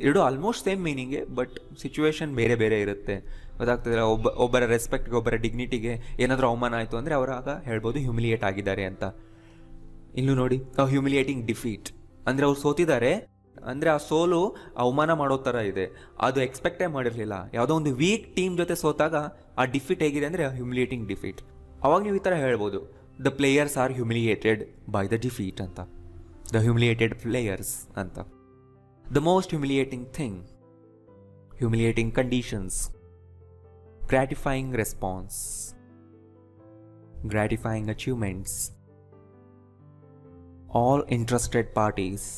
ಎರಡು ಆಲ್ಮೋಸ್ಟ್ ಸೇಮ್ ಮೀನಿಂಗೇ, ಬಟ್ ಸಿಚುವೇಶನ್ ಬೇರೆ ಬೇರೆ ಇರುತ್ತೆ. ಗೊತ್ತಾಗ್ತದೆ. ಒಬ್ಬರ ರೆಸ್ಪೆಕ್ಟ್ಗೆ, ಒಬ್ಬರ ಡಿಗ್ನಿಟಿಗೆ ಏನಾದರೂ ಅವಮಾನ ಆಯಿತು ಅಂದರೆ ಅವರಾಗ ಹೇಳ್ಬೋದು ಹ್ಯುಮಿಲಿಯೇಟ್ ಆಗಿದ್ದಾರೆ ಅಂತ. ಇನ್ನು ನೋಡಿ, ಹ್ಯುಮಿಲಿಯೇಟಿಂಗ್ ಡಿಫೀಟ್ ಅಂದರೆ ಅವ್ರು ಸೋತಿದ್ದಾರೆ ಅಂದರೆ ಆ ಸೋಲು ಅವಮಾನ ಮಾಡೋ ಥರ ಇದೆ, ಅದು ಎಕ್ಸ್ಪೆಕ್ಟೇ ಮಾಡಿರಲಿಲ್ಲ. ಯಾವುದೋ ಒಂದು ವೀಕ್ ಟೀಮ್ ಜೊತೆ ಸೋತಾಗ ಆ ಡಿಫೀಟ್ ಹೇಗಿದೆ ಅಂದರೆ ಹ್ಯುಮಿಲಿಯೇಟಿಂಗ್ ಡಿಫೀಟ್. ಅವಾಗ ನೀವು ಈ ಥರ ಹೇಳ್ಬೋದು, the players are humiliated by the defeat ಅಂತ, ದ ಹ್ಯುಮಿಲಿಯೇಟೆಡ್ ಪ್ಲೇಯರ್ಸ್ ಅಂತ. The most humiliating thing, humiliating conditions, gratifying response, gratifying achievements, all interested parties,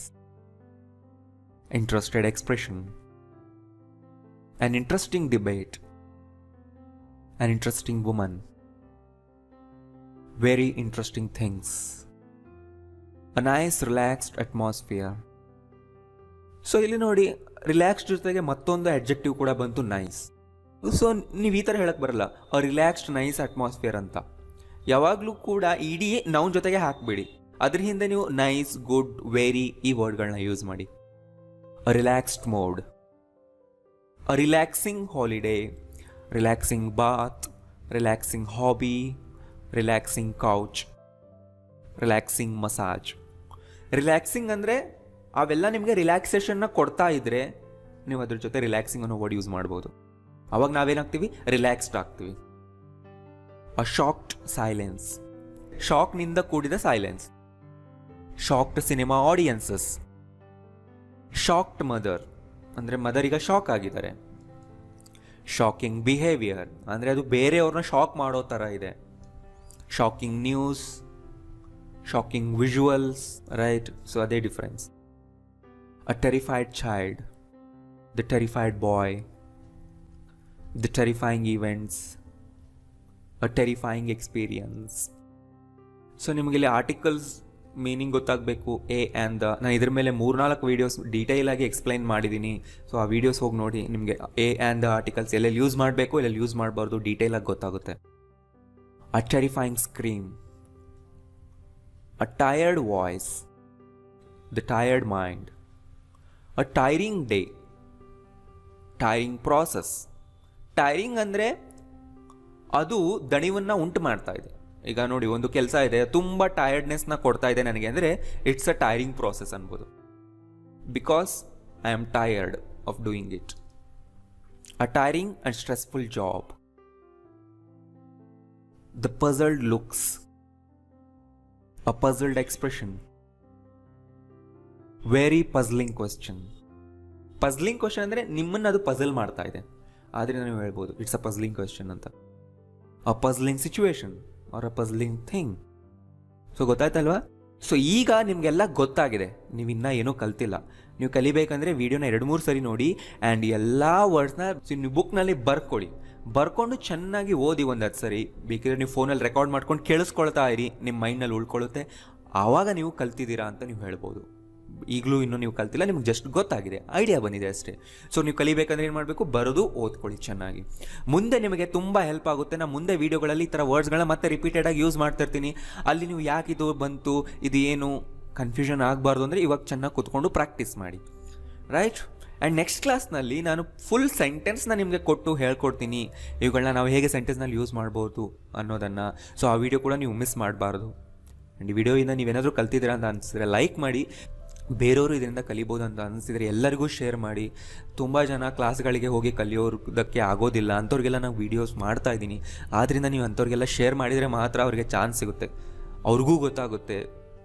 interested expression, an interesting debate, an interesting woman, very interesting things, a nice relaxed atmosphere. So ಇಲ್ಲಿ ನೋಡಿ, relaxed ಜೊತೆಗೆ ಮತ್ತೊಂದು adjective ಕೂಡ ಬಂತು, nice. So ನೀವು ಈ ಥರ ಹೇಳಕ್ಕೆ ಬರಲ್ಲ ಅ ರಿಲ್ಯಾಕ್ಸ್ಡ್ ನೈಸ್ ಅಟ್ಮಾಸ್ಫಿಯರ್ ಅಂತ. ಯಾವಾಗಲೂ ಕೂಡ ಇಡೀ ನೌನ್ ಜೊತೆಗೆ ಹಾಕಬೇಡಿ, ಅದ್ರ ಹಿಂದೆ ನೀವು ನೈಸ್, ಗುಡ್, ವೆರಿ ಈ ವರ್ಡ್ಗಳನ್ನ ಯೂಸ್ ಮಾಡಿ. A relaxed mode, a relaxing holiday, relaxing bath, relaxing hobby, relaxing couch, relaxing massage. Relaxing ಅಂದರೆ ಅವೆಲ್ಲ ನಿಮಗೆ ರಿಲ್ಯಾಕ್ಸೇಷನ್ನ ಕೊಡ್ತಾ ಇದ್ದರೆ ನೀವು ಅದ್ರ ಜೊತೆ ರಿಲ್ಯಾಕ್ಸಿಂಗ್ ಅನ್ನೋ ವರ್ಡ್ ಯೂಸ್ ಮಾಡ್ಬೋದು. ಅವಾಗ ನಾವೇನಾಗ್ತೀವಿ, ರಿಲ್ಯಾಕ್ಸ್ಡ್ ಆಗ್ತೀವಿ. ಅ ಶಾಕ್ಡ್ ಸೈಲೆನ್ಸ್, ಶಾಕ್ನಿಂದ ಕೂಡಿದ silence. Shocked cinema audiences, shocked mother ಅಂದರೆ ಮದರ್ ಈಗ ಶಾಕ್ ಆಗಿದ್ದಾರೆ. ಶಾಕಿಂಗ್ ಬಿಹೇವಿಯರ್ ಅಂದರೆ ಅದು ಬೇರೆಯವ್ರನ್ನ ಶಾಕ್ ಮಾಡೋ ಥರ ಇದೆ. Shocking news, shocking visuals, right. So ಅದೇ difference. A terrified child, the terrified boy, the terrifying events, a terrifying experience. So ನಿಮಗೆ ಇಲ್ಲಿ ಆರ್ಟಿಕಲ್ಸ್ ಮೀನಿಂಗ್ ಗೊತ್ತಾಗಬೇಕು, ಎ ಆ್ಯಂಡ್ ದ. ನಾನು ಇದ್ರ ಮೇಲೆ 3-4 ವೀಡಿಯೋಸ್ ಡೀಟೇಲಾಗಿ ಎಕ್ಸ್ಪ್ಲೈನ್ ಮಾಡಿದ್ದೀನಿ. ಸೊ ಆ ವೀಡಿಯೋಸ್ ಹೋಗಿ ನೋಡಿ, ನಿಮಗೆ ಎ ಆ್ಯಂಡ್ ದ ಆರ್ಟಿಕಲ್ಸ್ ಎಲ್ಲೆಲ್ಲಿ ಯೂಸ್ ಮಾಡಬೇಕು, ಎಲ್ಲೆಲ್ಲಿ ಯೂಸ್ ಮಾಡಬಾರ್ದು ಡೀಟೇಲಾಗಿ ಗೊತ್ತಾಗುತ್ತೆ. A terrifying scream, a tired voice, the tired mind, a tiring day, tiring process. Tiring ಅಂದರೆ ಅದು ದಣಿವನ್ನು ಉಂಟು ಮಾಡ್ತಾ ಇದೆ. ಈಗ ನೋಡಿ, ಒಂದು ಕೆಲಸ ಇದೆ, ತುಂಬ ಟಯರ್ಡ್ನೆಸ್ನ ಕೊಡ್ತಾ ಇದೆ ನನಗೆ ಅಂದರೆ ಇಟ್ಸ್ ಅ ಟೈರಿಂಗ್ ಪ್ರಾಸೆಸ್ ಅನ್ಬೋದು. Because I am tired of doing it. A tiring and stressful job. The puzzled looks, a puzzled expression, very puzzling question. Puzzling question ಅಂದರೆ ನಿಮ್ಮನ್ನು ಅದು ಪಝಲ್ ಮಾಡ್ತಾ ಇದೆ, ಆದರೆ ನೀವು ಹೇಳ್ಬೋದು ಇಟ್ಸ್ ಅ ಪಝಲಿಂಗ್ ಕ್ವೆಶ್ಚನ್ ಅಂತ. ಅ ಪಝಲಿಂಗ್ ಸಿಚುವೇಶನ್ ಆರ್ ಅ ಪಝಲಿಂಗ್ ಥಿಂಗ್. ಸೊ ಗೊತ್ತಾಯ್ತಲ್ವಾ? ಸೊ ಈಗ ನಿಮಗೆಲ್ಲ ಗೊತ್ತಾಗಿದೆ, ನೀವು ಇನ್ನೂ ಏನೂ ಕಲ್ತಿಲ್ಲ. ನೀವು ಕಲಿಬೇಕಂದ್ರೆ ವೀಡಿಯೋನ 2-3 ಸರಿ ನೋಡಿ ಆ್ಯಂಡ್ ಎಲ್ಲ ವರ್ಡ್ಸ್ನ ನೀವು ಬುಕ್ನಲ್ಲಿ ಬರ್ಕೊಂಡು ಚೆನ್ನಾಗಿ ಓದಿ ಒಂದು 10 ಸರಿ. ಬೇಕಿದ್ರೆ ನೀವು ಫೋನಲ್ಲಿ ರೆಕಾರ್ಡ್ ಮಾಡ್ಕೊಂಡು ಕೇಳಿಸ್ಕೊಳ್ತಾ ಇರಿ, ನಿಮ್ಮ ಮೈಂಡ್ನಲ್ಲಿ ಉಳ್ಕೊಳ್ಳುತ್ತೆ. ಆವಾಗ ನೀವು ಕಲ್ತಿದ್ದೀರಾ ಅಂತ ನೀವು ಹೇಳ್ಬೋದು. ಈಗಲೂ ಇನ್ನೂ ನೀವು ಕಲ್ತಿಲ್ಲ, ನಿಮ್ಗೆ ಜಸ್ಟ್ ಗೊತ್ತಾಗಿದೆ, ಐಡಿಯಾ ಬಂದಿದೆ ಅಷ್ಟೇ. ಸೊ ನೀವು ಕಲಿಬೇಕಂದ್ರೆ ಏನು ಮಾಡಬೇಕು, ಬರೋದು ಓದ್ಕೊಳ್ಳಿ ಚೆನ್ನಾಗಿ. ಮುಂದೆ ನಿಮಗೆ ತುಂಬ ಹೆಲ್ಪ್ ಆಗುತ್ತೆ. ನಾನು ಮುಂದೆ ವೀಡಿಯೋಗಳಲ್ಲಿ ಈ ಥರ ವರ್ಡ್ಸ್ಗಳನ್ನ ಮತ್ತೆ ರಿಪೀಟೆಡಾಗಿ ಯೂಸ್ ಮಾಡ್ತಿರ್ತೀನಿ. ಅಲ್ಲಿ ನೀವು ಯಾಕೆ ಇದು ಬಂತು, ಇದು ಏನು ಕನ್ಫ್ಯೂಷನ್ ಆಗಬಾರ್ದು ಅಂದರೆ ಇವಾಗ ಚೆನ್ನಾಗಿ ಕೂತ್ಕೊಂಡು ಪ್ರಾಕ್ಟೀಸ್ ಮಾಡಿ, ರೈಟ್? ಆ್ಯಂಡ್ ನೆಕ್ಸ್ಟ್ ಕ್ಲಾಸ್ನಲ್ಲಿ ನಾನು ಫುಲ್ ಸೆಂಟೆನ್ಸ್ನ ನಿಮಗೆ ಕೊಟ್ಟು ಹೇಳ್ಕೊಡ್ತೀನಿ, ಇವುಗಳನ್ನ ನಾವು ಹೇಗೆ ಸೆಂಟೆನ್ಸ್ನಲ್ಲಿ ಯೂಸ್ ಮಾಡ್ಬೋದು ಅನ್ನೋದನ್ನು. ಸೊ ಆ ವಿಡಿಯೋ ಕೂಡ ನೀವು ಮಿಸ್ ಮಾಡಬಾರ್ದು. ಆ್ಯಂಡ್ ಈ ವಿಡಿಯೋಯಿಂದ ನೀವೇನಾದರೂ ಕಲ್ತಿದ್ದೀರಾ ಅಂತ ಅನಿಸಿದ್ರೆ ಲೈಕ್ ಮಾಡಿ, ಬೇರೆಯವರು ಇದರಿಂದ ಕಲಿಬೋದು ಅಂತ ಅನಿಸಿದರೆ ಎಲ್ಲರಿಗೂ ಶೇರ್ ಮಾಡಿ. ತುಂಬ ಜನ ಕ್ಲಾಸ್ಗಳಿಗೆ ಹೋಗಿ ಕಲಿಯೋದಕ್ಕೆ ಆಗೋದಿಲ್ಲ, ಅಂಥವ್ರಿಗೆಲ್ಲ ನಾವು ವೀಡಿಯೋಸ್ ಮಾಡ್ತಾ ಇದ್ದೀನಿ. ಆದ್ದರಿಂದ ನೀವು ಅಂಥವ್ರಿಗೆಲ್ಲ ಶೇರ್ ಮಾಡಿದರೆ ಮಾತ್ರ ಅವ್ರಿಗೆ ಚಾನ್ಸ್ ಸಿಗುತ್ತೆ, ಅವ್ರಿಗೂ ಗೊತ್ತಾಗುತ್ತೆ.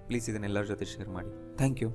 ಪ್ಲೀಸ್ ಇದನ್ನೆಲ್ಲರ ಜೊತೆ ಶೇರ್ ಮಾಡಿ. Thank you.